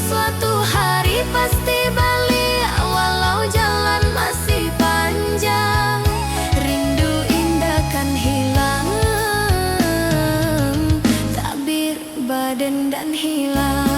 suatu hari pasti balik, walau jalan masih panjang. Rindu indah kan hilang, tabir badan dan hilang.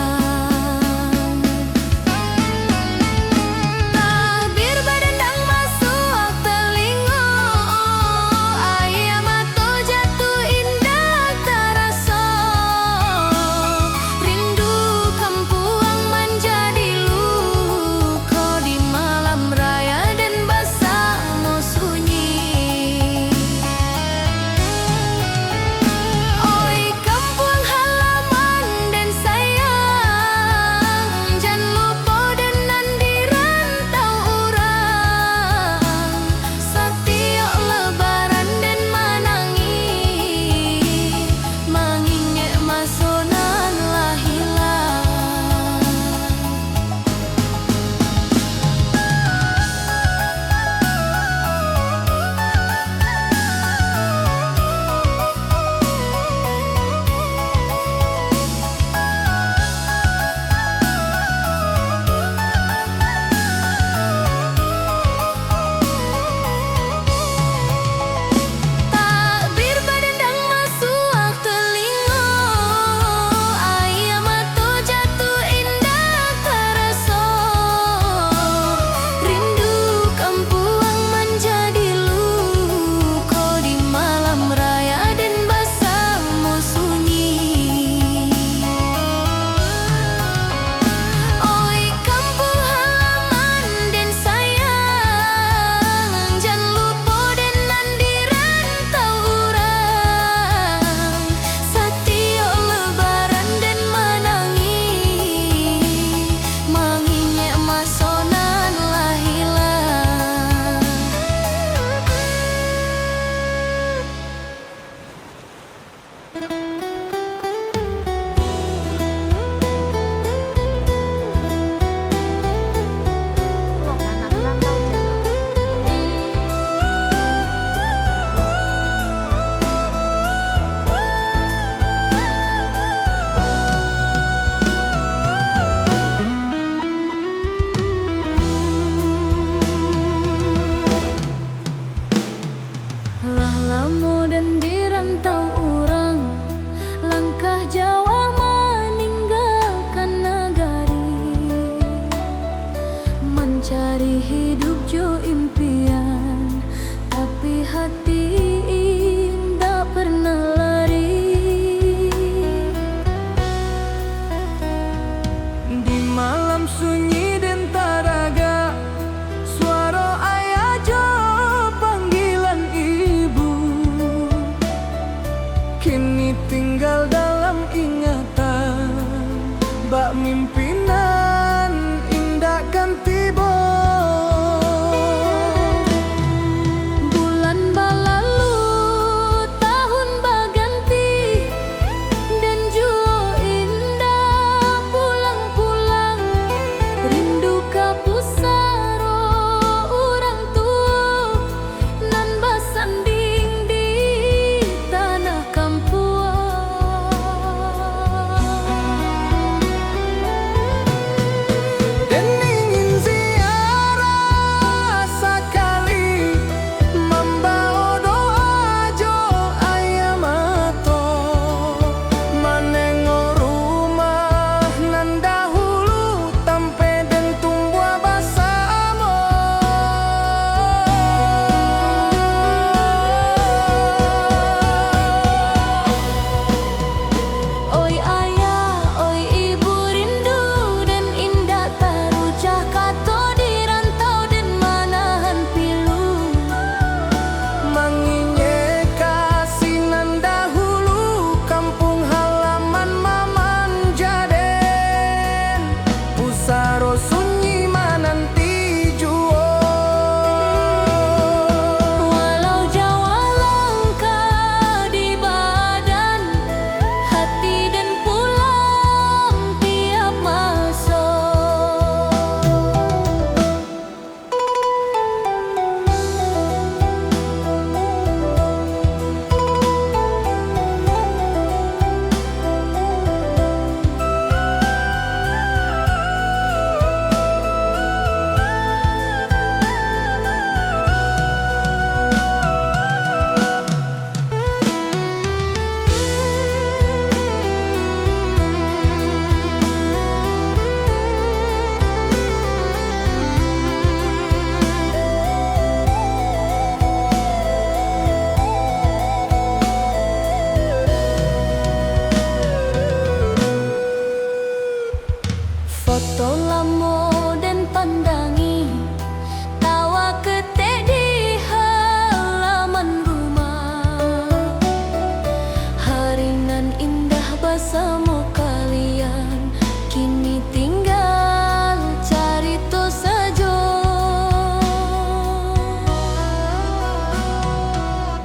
sama kalian, kini tinggal carito saja.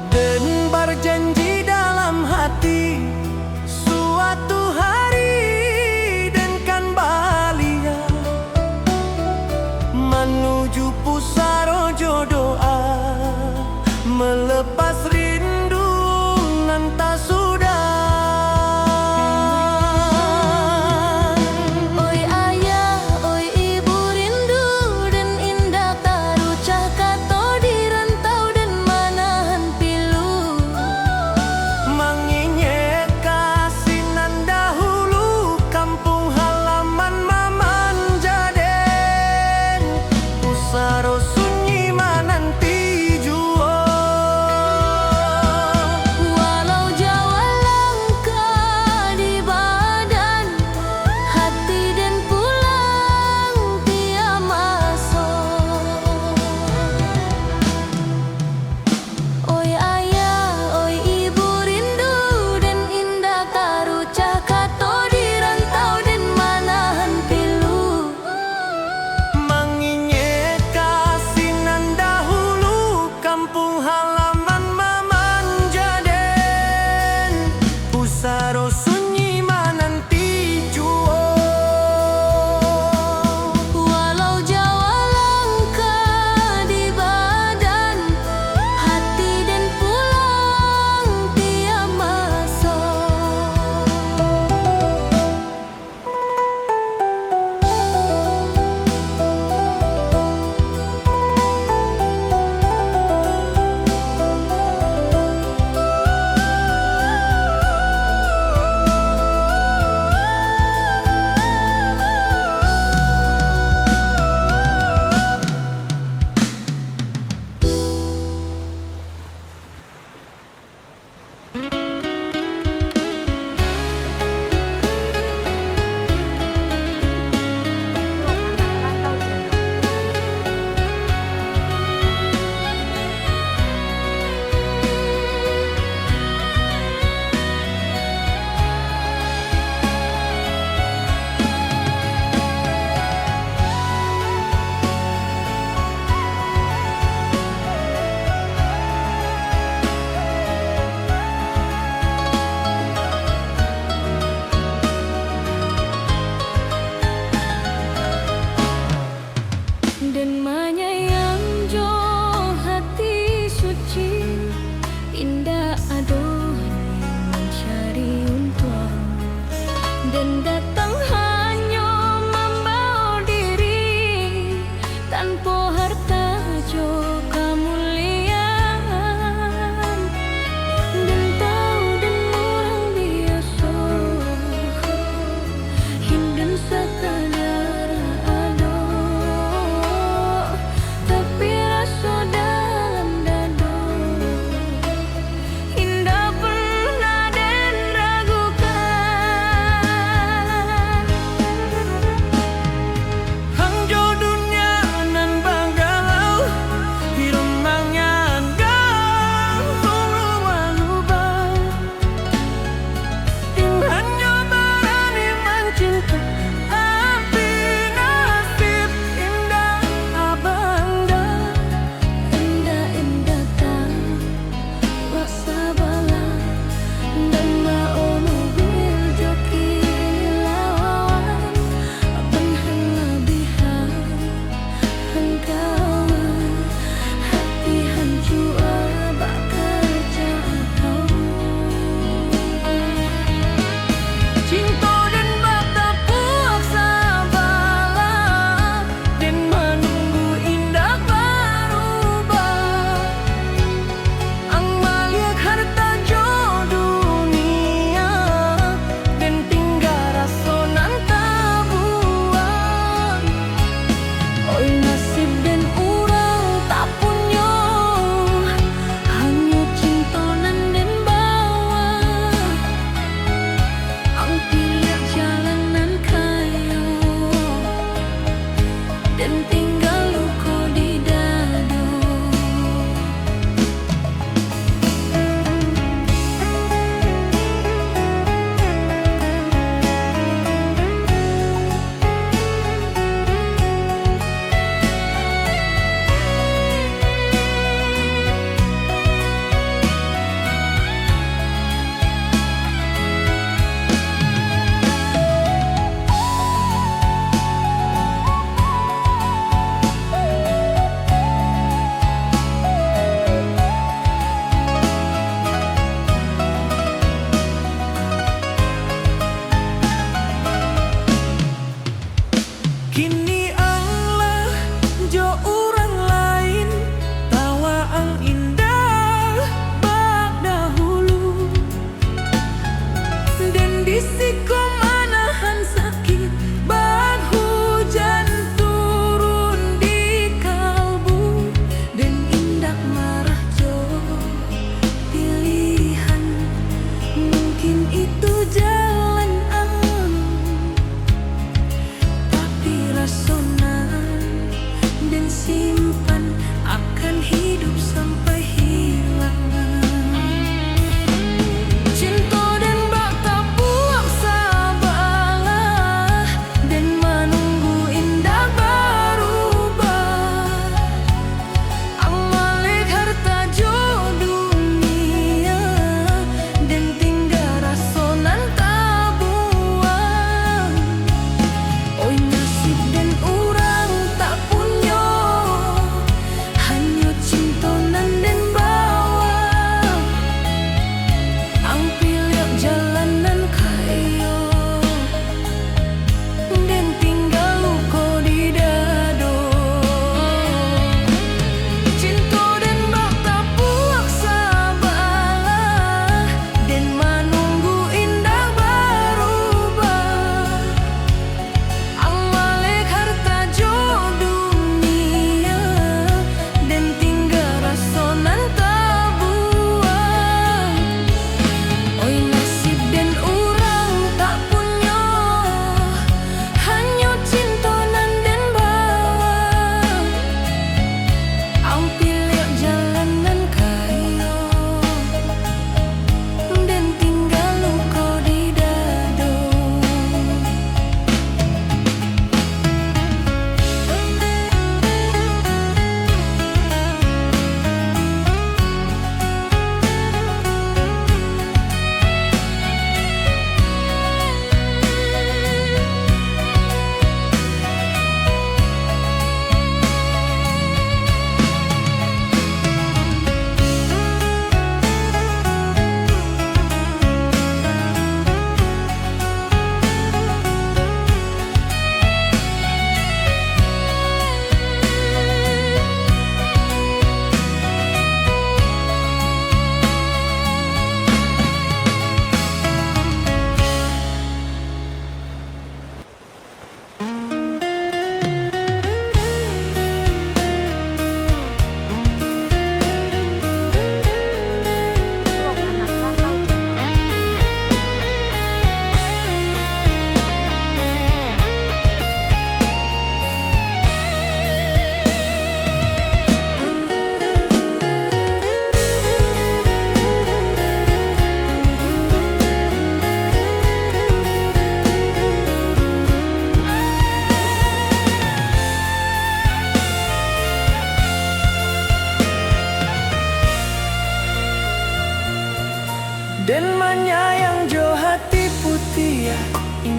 Dan berjanji dalam hati, suatu hari dan kan bahagia menuju pusara jodoh, melepas rindu nan tak sudah.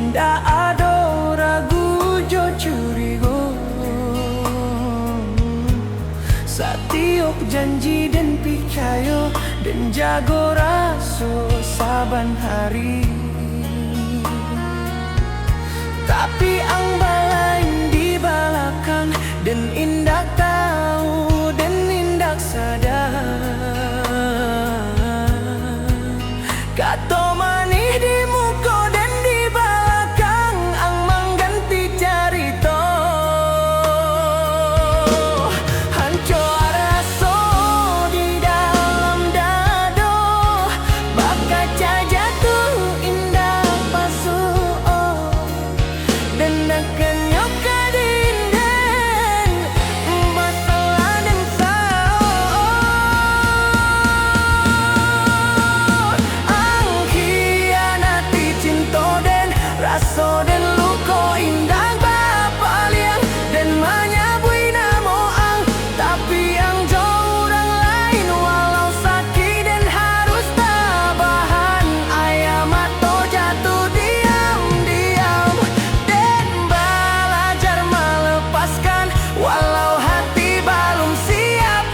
Ndak ada ragu jo curigo, satiok janji dan percaya dan jago raso saban hari. Tapi ang balain di balakan dan indak tahu dan indak sadar. Kato manih di muka dan di belakang ang mengganti carito. Hancur raso di dalam dado, bakaca jatuh indah pasuo dan akan nyoka dinden masalah dan sao. Ang hianati cinta dan raso dan luko indah bapaliang dan menyabui namo ang tapi ang jauh orang lain walau sakit dan harus tabahan. Ayam atau jatuh diam-diam dan belajar melepaskan walau hati belum siap.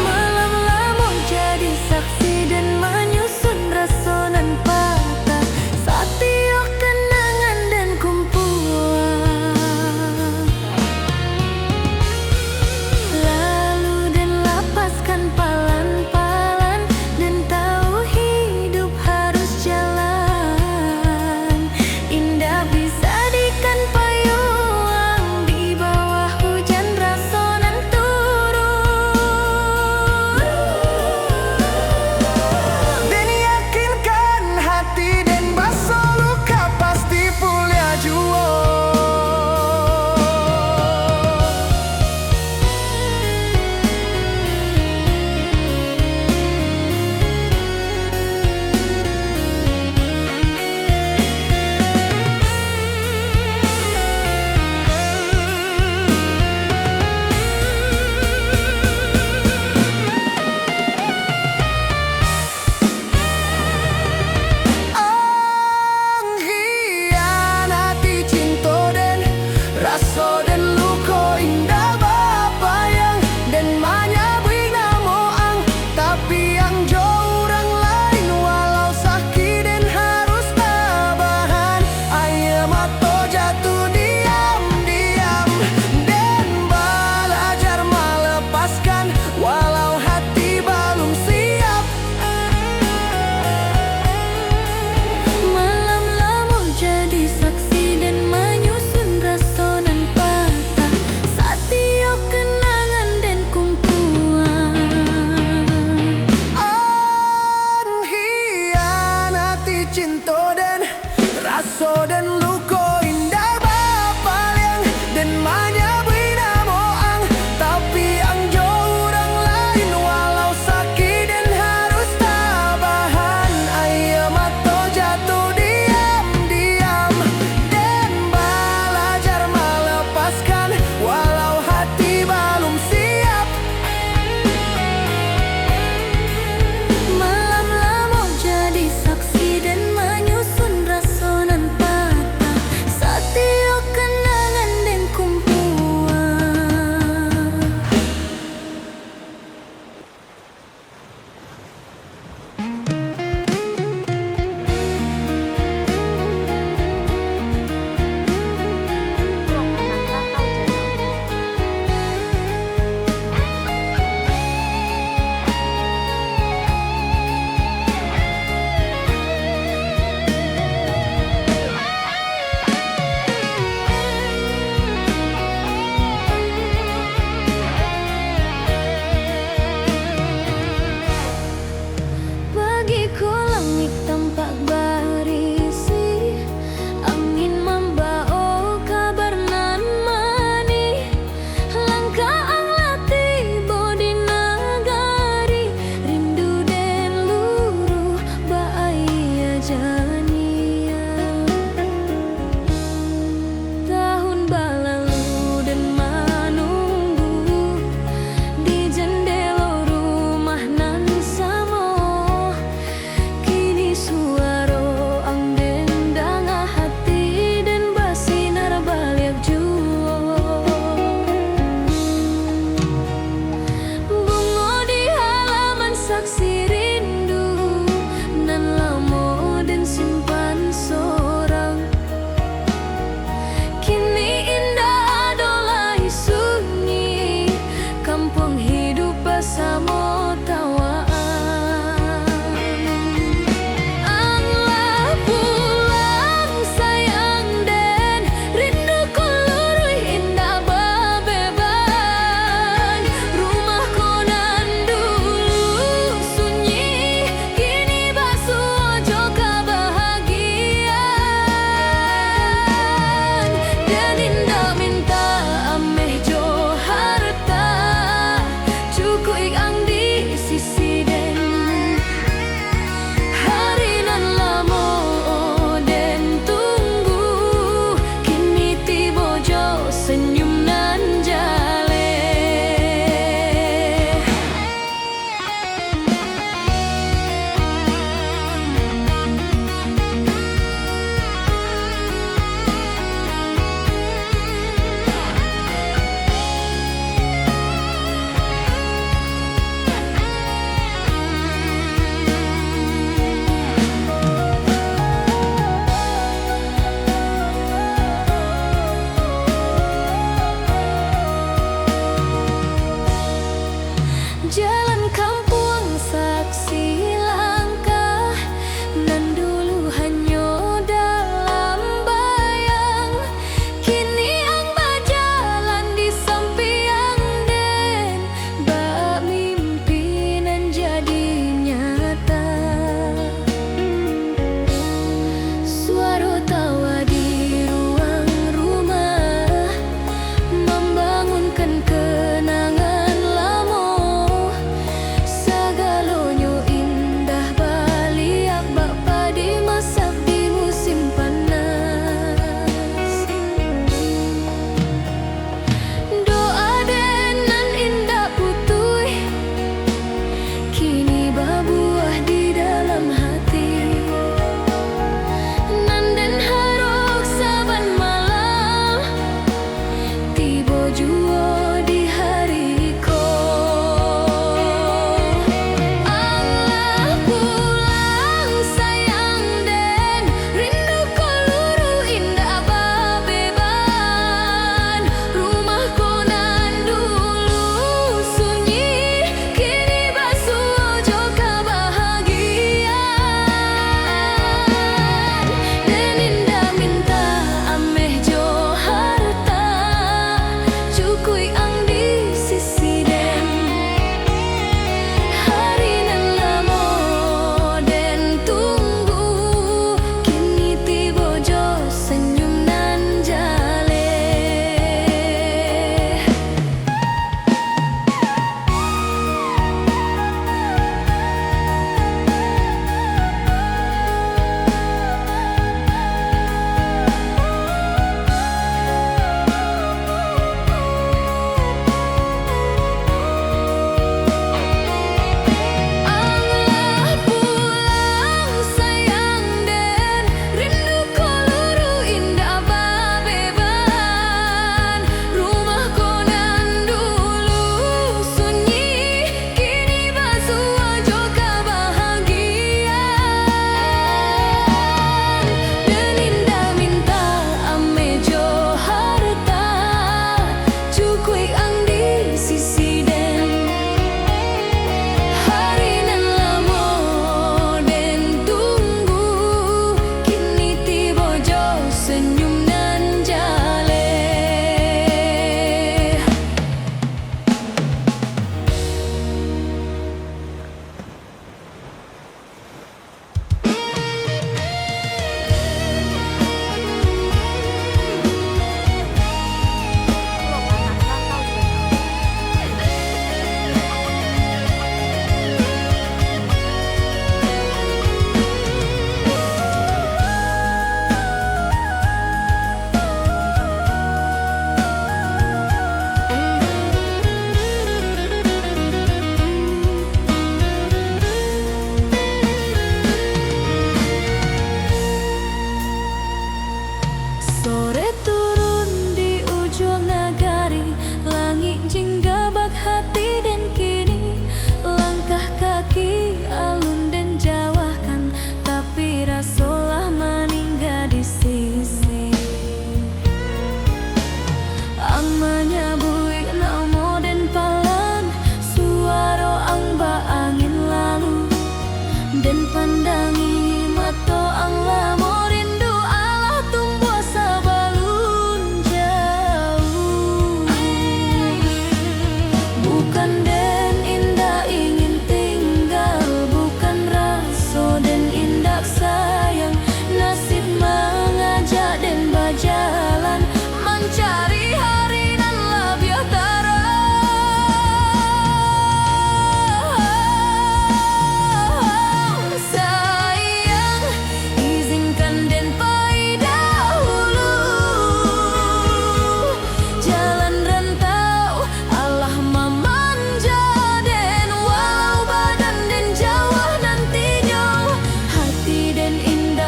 Malam lamun jadi saksi dan menyusun rasonan patah, satiok kenangan dan kumpulan. Lalu dan lapaskan palan-palan dan tahu hidup harus jalan. Indah bisa dikan payung di bawah hujan rasonan turun. Dan yakinkan hati dan basuh luka pasti pulih jua. Ang hianati cinta dan raso dan luko indah bapayang dan menyabui namo ang tapi ang jauh orang lain walau sakit dan harus tabahan. Ayam atau jatuh diam-diam dan belajar melepaskan walau hati belum siap. Malam lamun jadi saksi dan menyusun rasonan patah, satiok kenangan dan kumpulan. Ang hianati cinta dan raso dan luko indah bapaliang dan menyabui namo ang tapi ang jauh orang lain walau sakit dan harus tabahan. Ayam atau jatuh diam-diam dan belajar melepaskan walau hati belum siap. Malam lamun jadi saksi dan menyusun rasonan patah,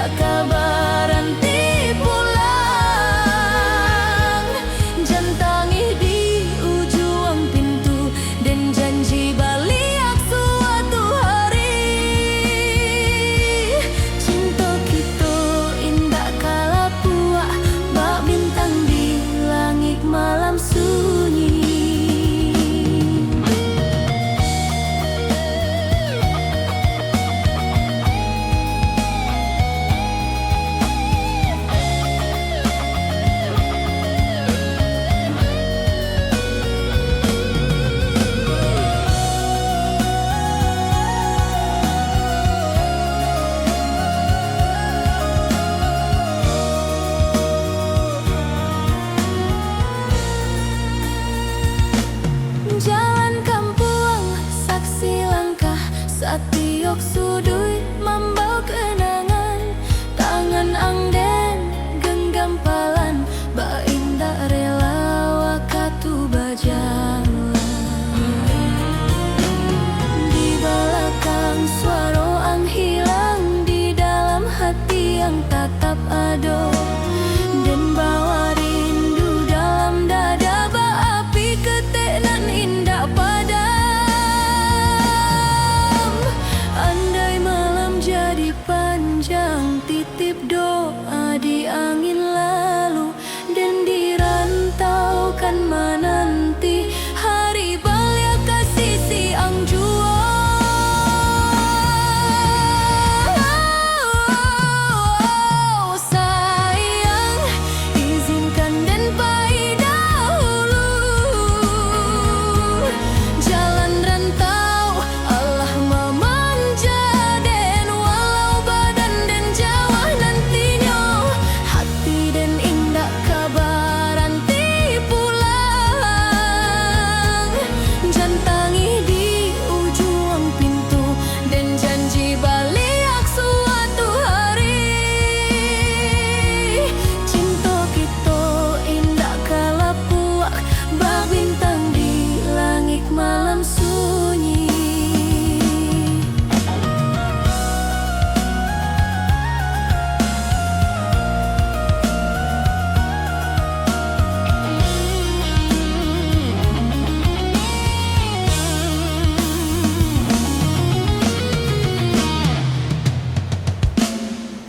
indak kabaran ti pulang. Jantangi di ujung pintu dan janji balik suatu hari. Cinta kita indak kalah puak, bak bintang di langit malam sunyi. Jalan kampung, saksi langkah, satiok sudut membau kenangan. Tangan angden, genggam palan, ba indah rela wakatu berjalan. Di belakang suara ang hilang, di dalam hati yang tatap ado. Dan bawa rindu dalam dada, ba api ketek nan indah padam. Andai malam jadi panjang, titip doa di angin lalu, dan dirantaukan menanti hari balik kasih siang jua. Sayang, izinkan dan pai dahulu. Jalan rantau Allah memanja, dan walau badan dan jauh nantinya, hati dan indah kabaran ti pulang. Jantangi di ujung pintu dan janji balik suatu hari. Cinta kita indah kalah puak, bak bintang di langit malam sunyi.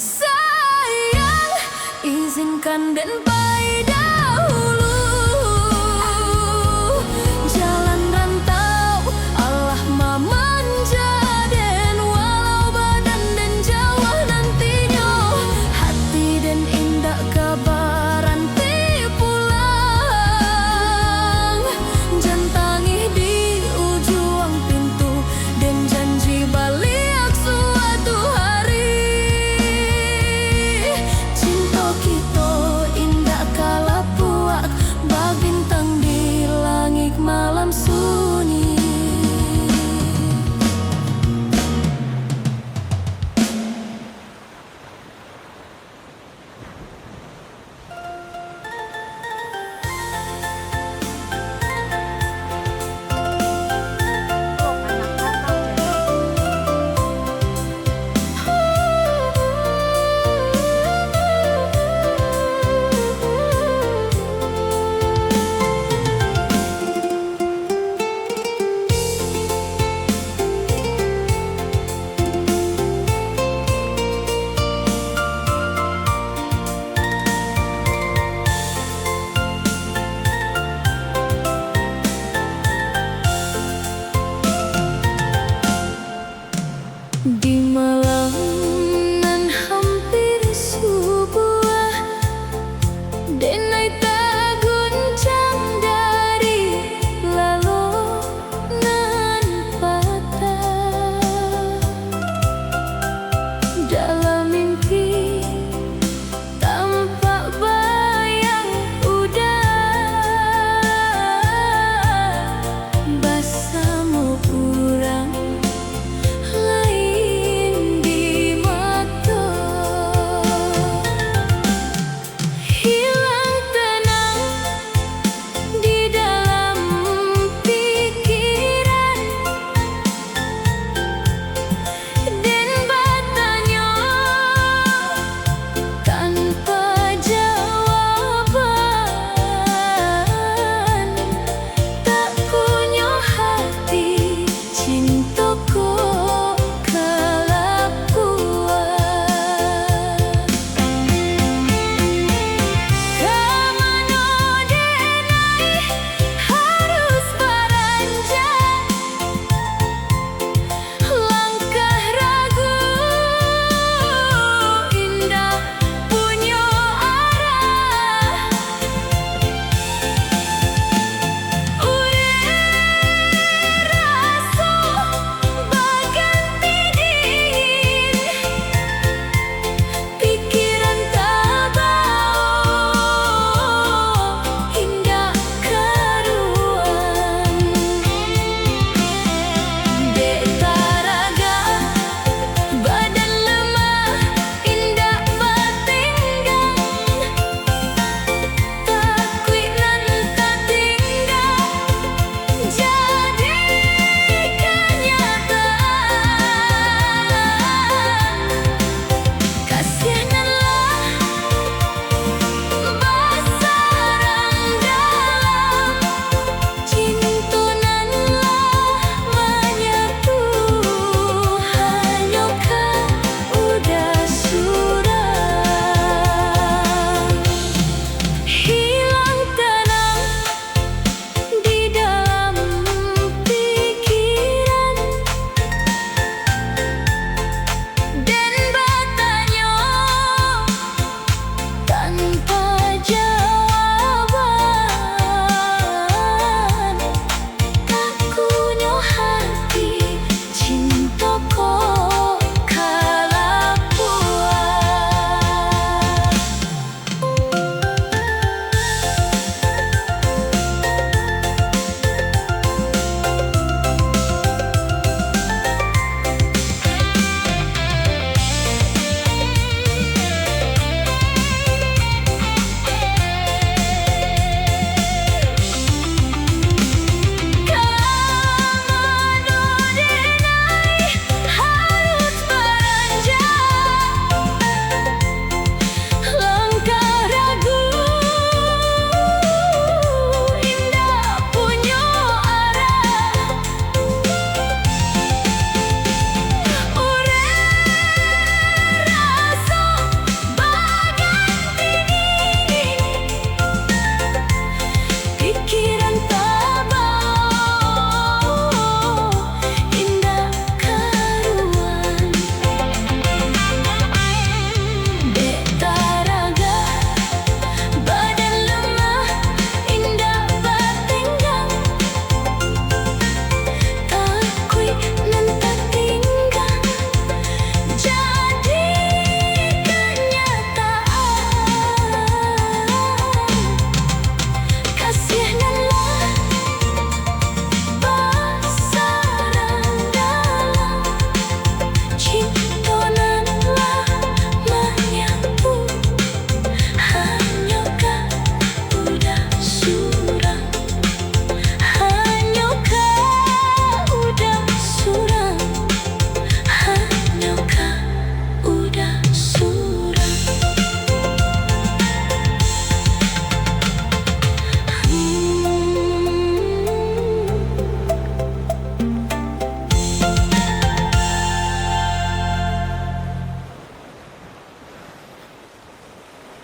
Sayang, izinkan dan pai dahulu. Jalan rantau Allah memanja, dan walau badan dan jauh nantinya, hati dan indah kabaran ti pulang. Jantangi di ujung pintu dan janji balik suatu hari. Cinta kita indah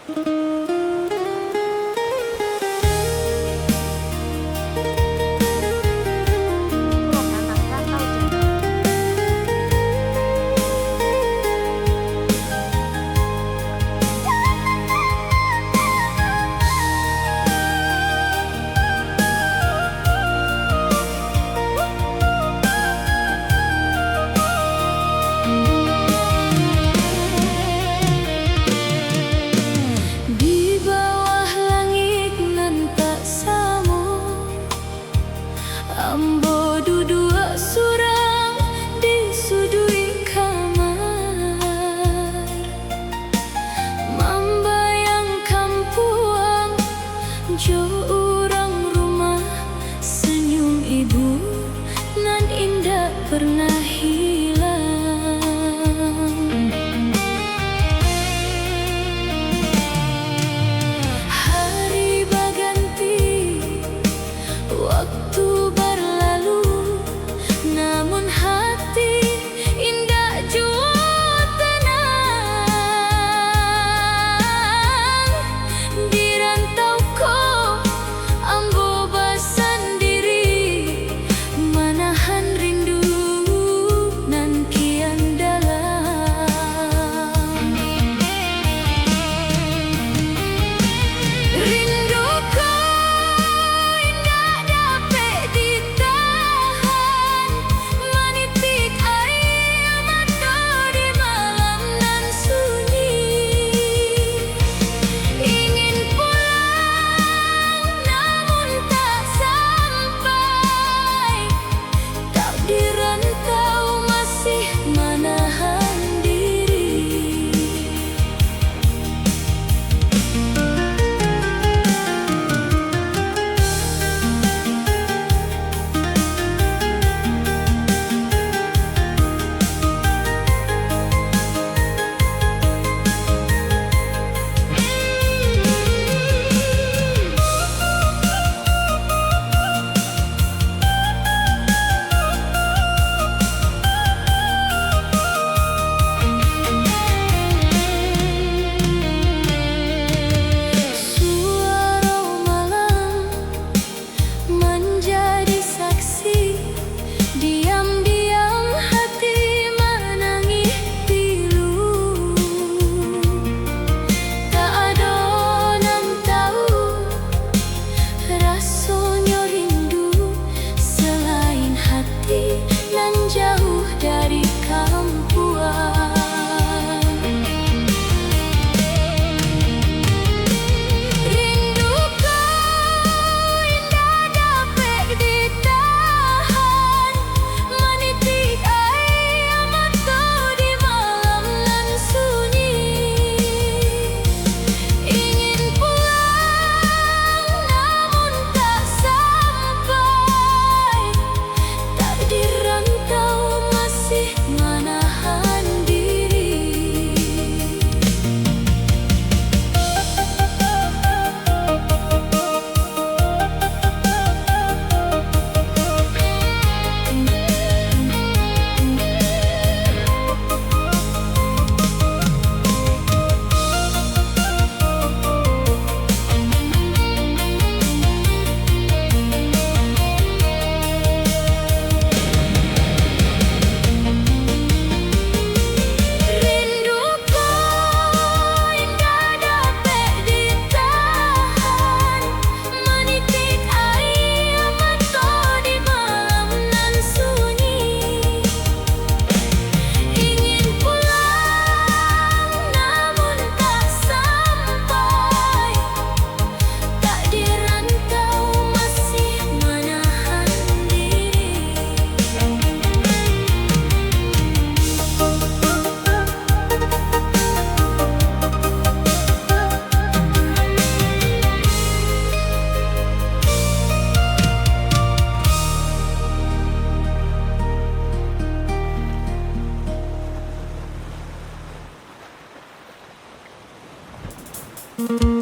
Anak Rantau Channel. Di bawah langit nan tak samu, ambo duduk surang di sudui kamar, membayangkan puang jo urang rumah, senyum ibu nan indah pernah hilang. Hari berganti, waktu berlalu, namun hati indah jua tenang. Di rantauku ambo bersendiri, menahan rindu nan kian dalam. Rinduku indah dapat ditahan, menitik air mata di malam nan sunyi. Ingin pulang namun tak sampai, tak di rantau masih menahan diri. Suara malam menjadi saksi, diam-diam hati menangis pilu. Tak ada nan tahu rasanya rindu, selain hati nan jauh dari kampuan. Rinduku indah dapat ditahan, menitik air mata di malam nan sunyi. Ingin pulang namun tak sampai, tak di rantau masih menahan diri. Rinduku indah dapat ditahan, menitik air mata di malam nan sunyi. Ingin pulang namun tak sampai, tak di rantau masih menahan diri. Anak Rantau Channel.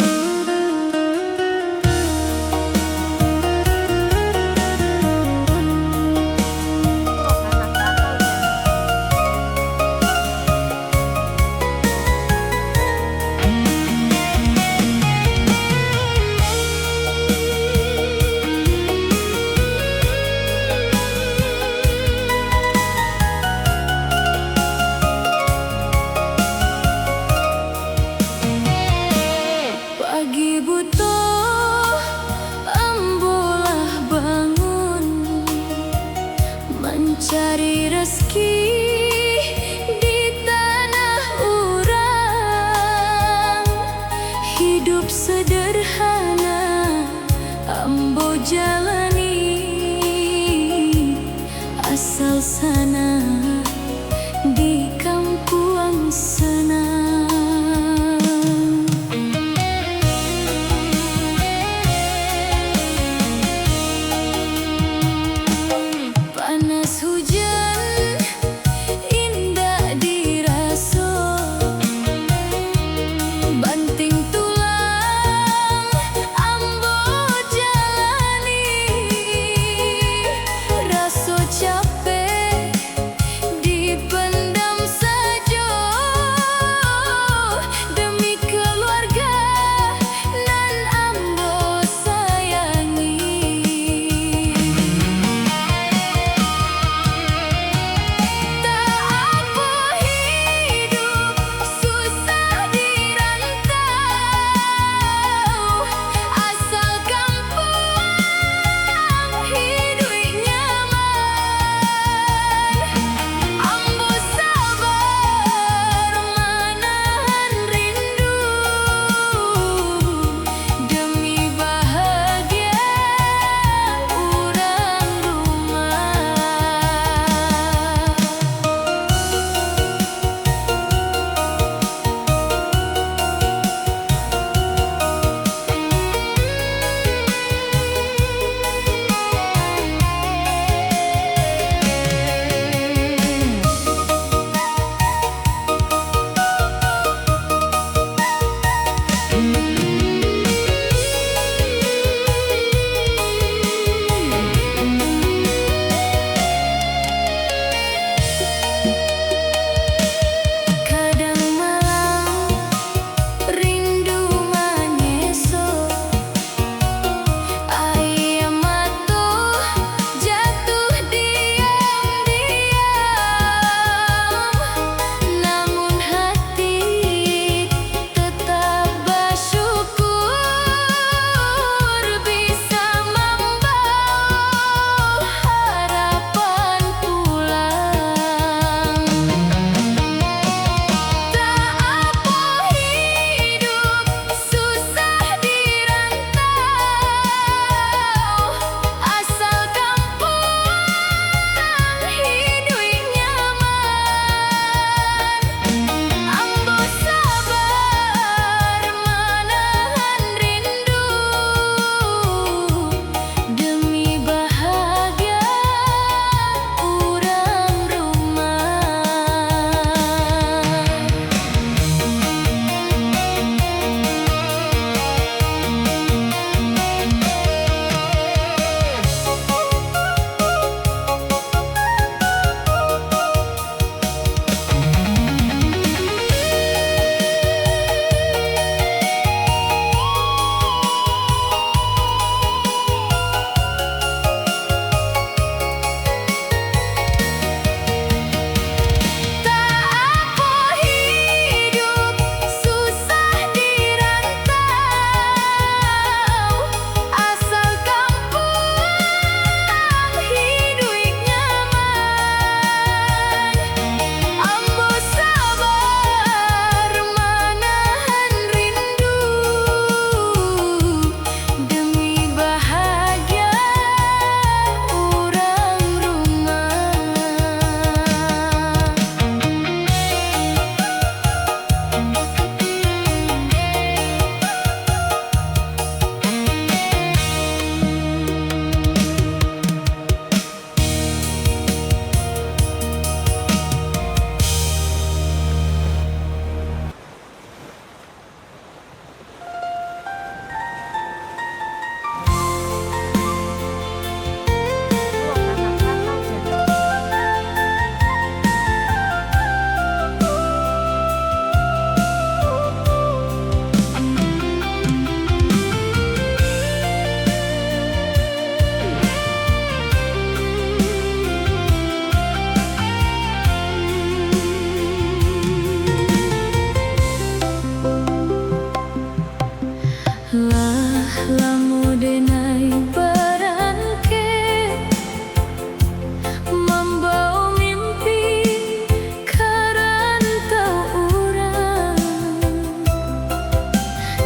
Hidup sederhana ambo jalani, asal sana di kampung sana. Panas hujan indah diraso, banting tulang ambo jalani, raso capek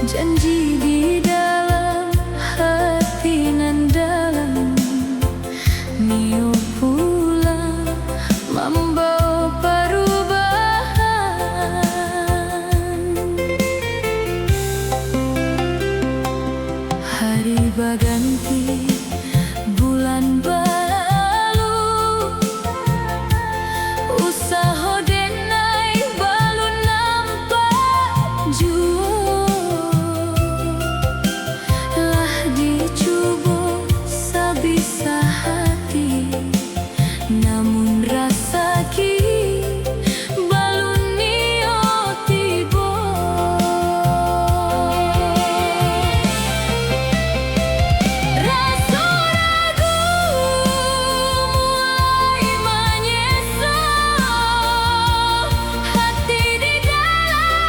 Janji di dalam hati nan dalam, Nio pulang membawa perubahan. Hari berganti, bulan berlalu, usaha denai belum nampak jua. Lah dicuba sabisa hati, namun rasa ki belum nio tiba. Rasa ragu mulai menyesal, hati di dalam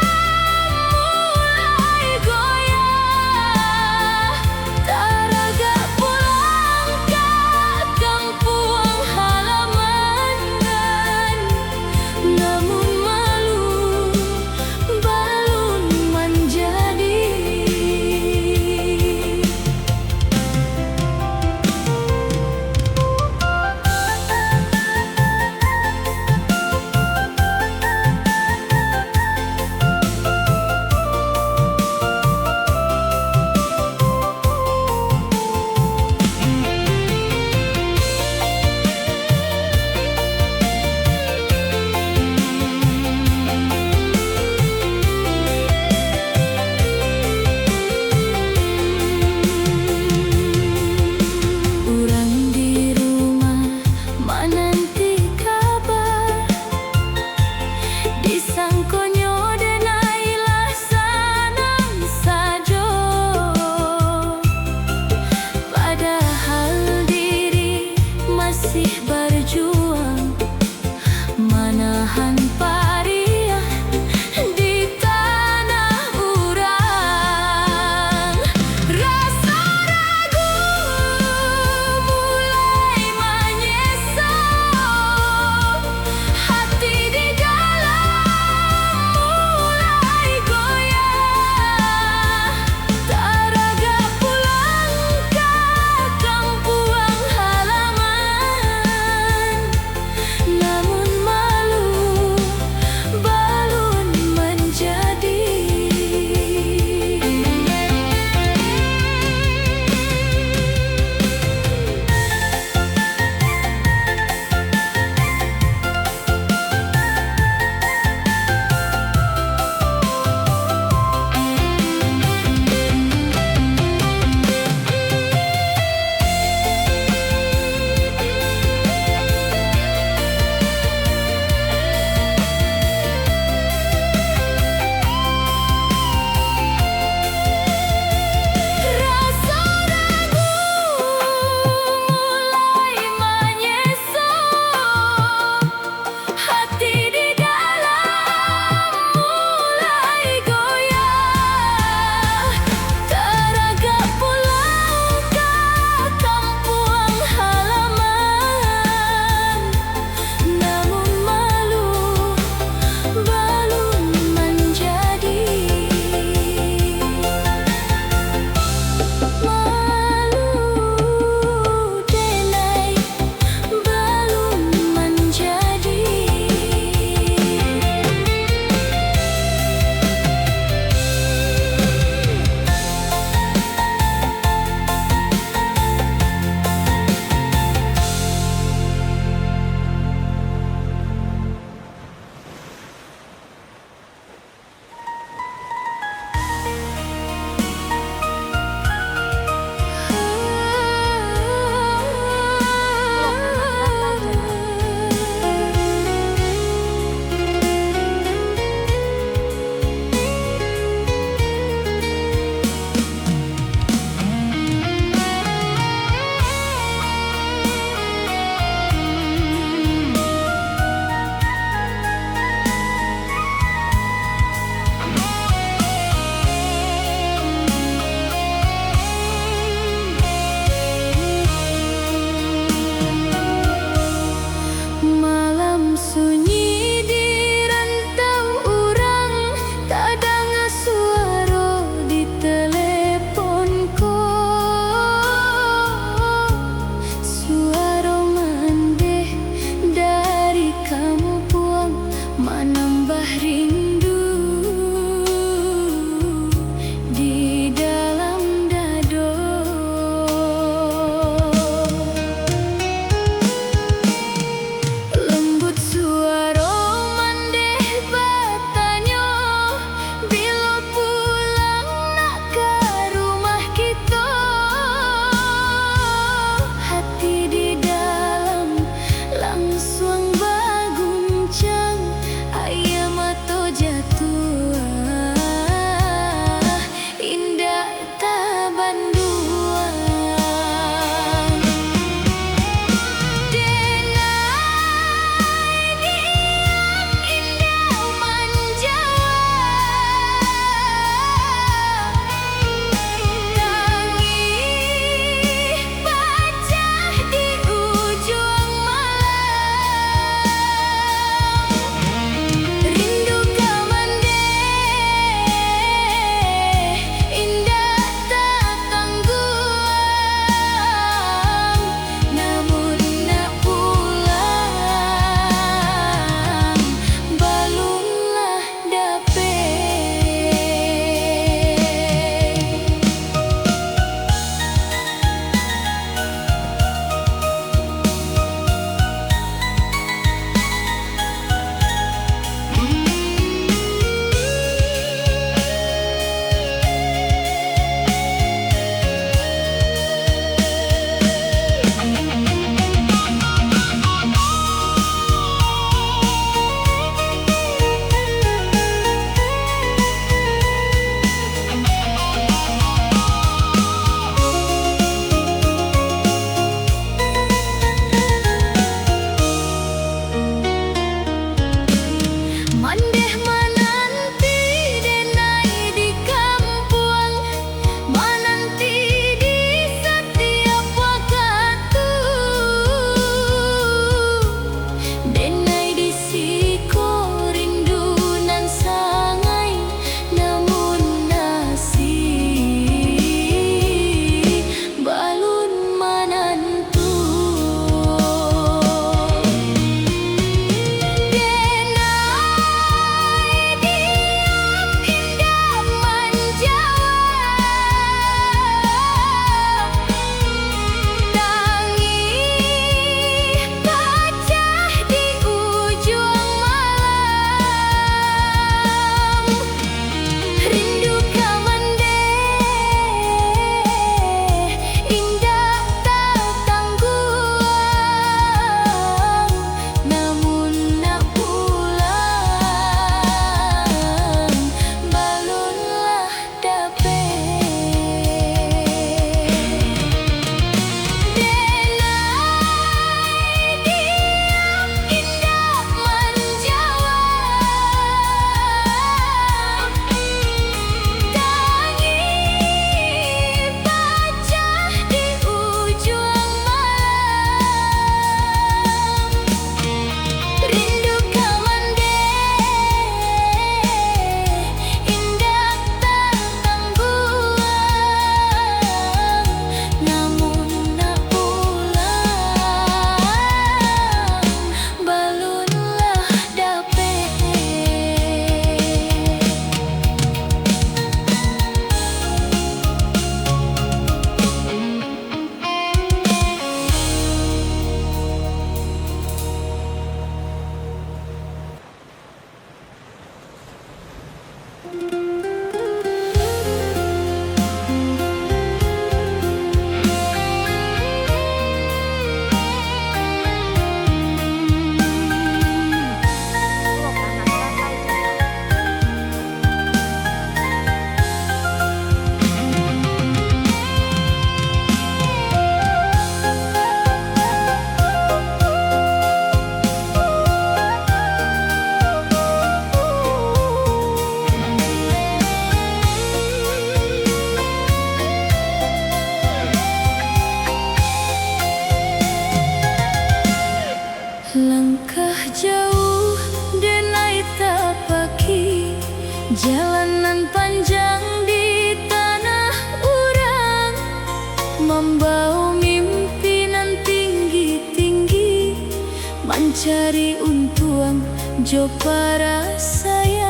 do para sayang.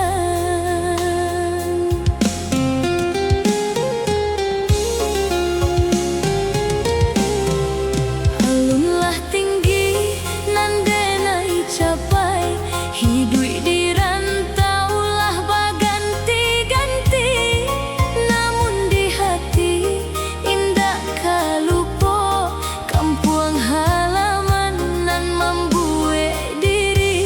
Alunlah tinggi nan denai capai, hidui di rantau lah baganti-ganti. Namun di hati indah kalupo, kampung halaman nan membue diri.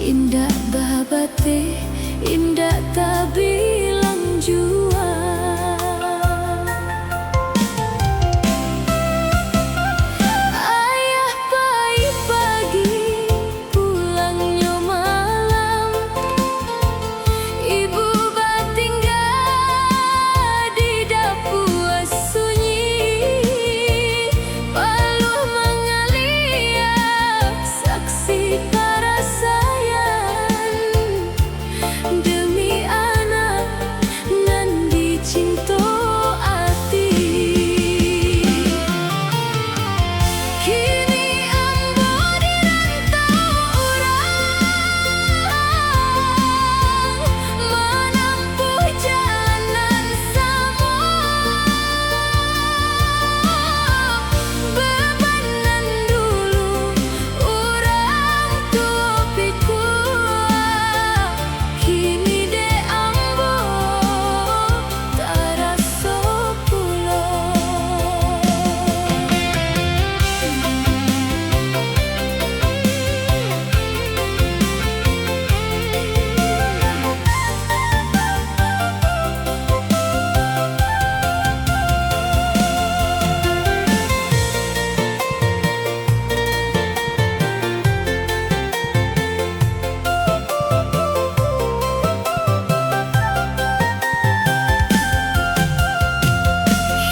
Indah babate, indah tak bilang jua. Ayah pagi-pagi pulangnya malam, ibu tinggal di dapur sunyi, paluh mengalir saksi para sayang demi anak nan dicinta hati. Kini ambo dirantau orang, menempuh jalan sama, bebanan dulu orang tua pikul. Kini de ambo tarasa pulau.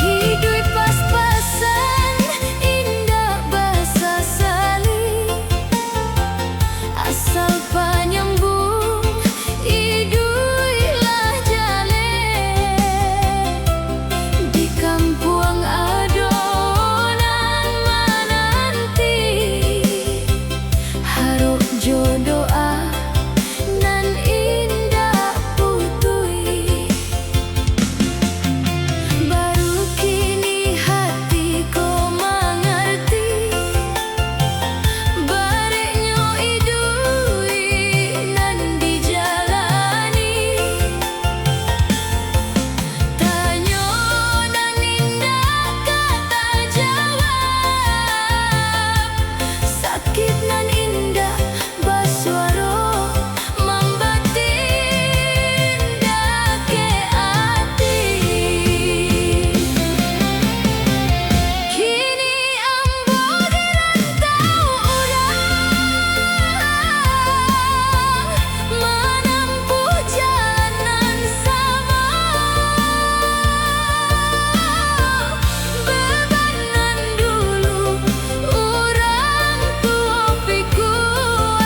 Hidup pas-pasan, indah bahasa salih, asal penyambung iduilah jale. Di kampung adonan menanti, harap jodoh nan indah putui. Baru kini hatiku mengerti, bareknya idui nan dijalani. Tanya nan indah kata jawab, sakit nan indah basuara membatin dake hati. Kini ambo dirantau orang, menempuh jalanan sama, bebanan dulu orang tua pikul.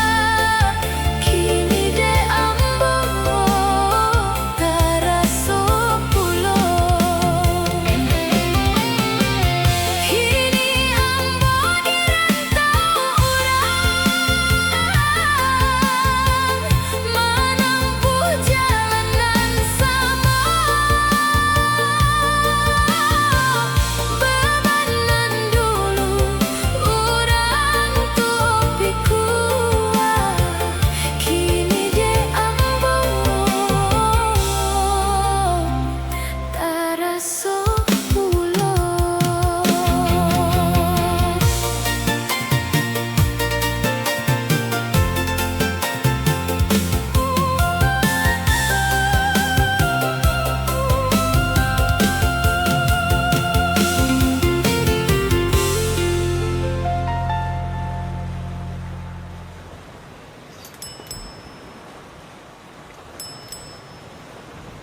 Kini de ambo tarasa pulau. Kini ambo dirantau orang, menempuh jalanan sama, bebanan dulu orang tua pikul. Kini de ambo tarasa pulau.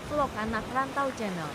Vlog Anak Rantau Channel.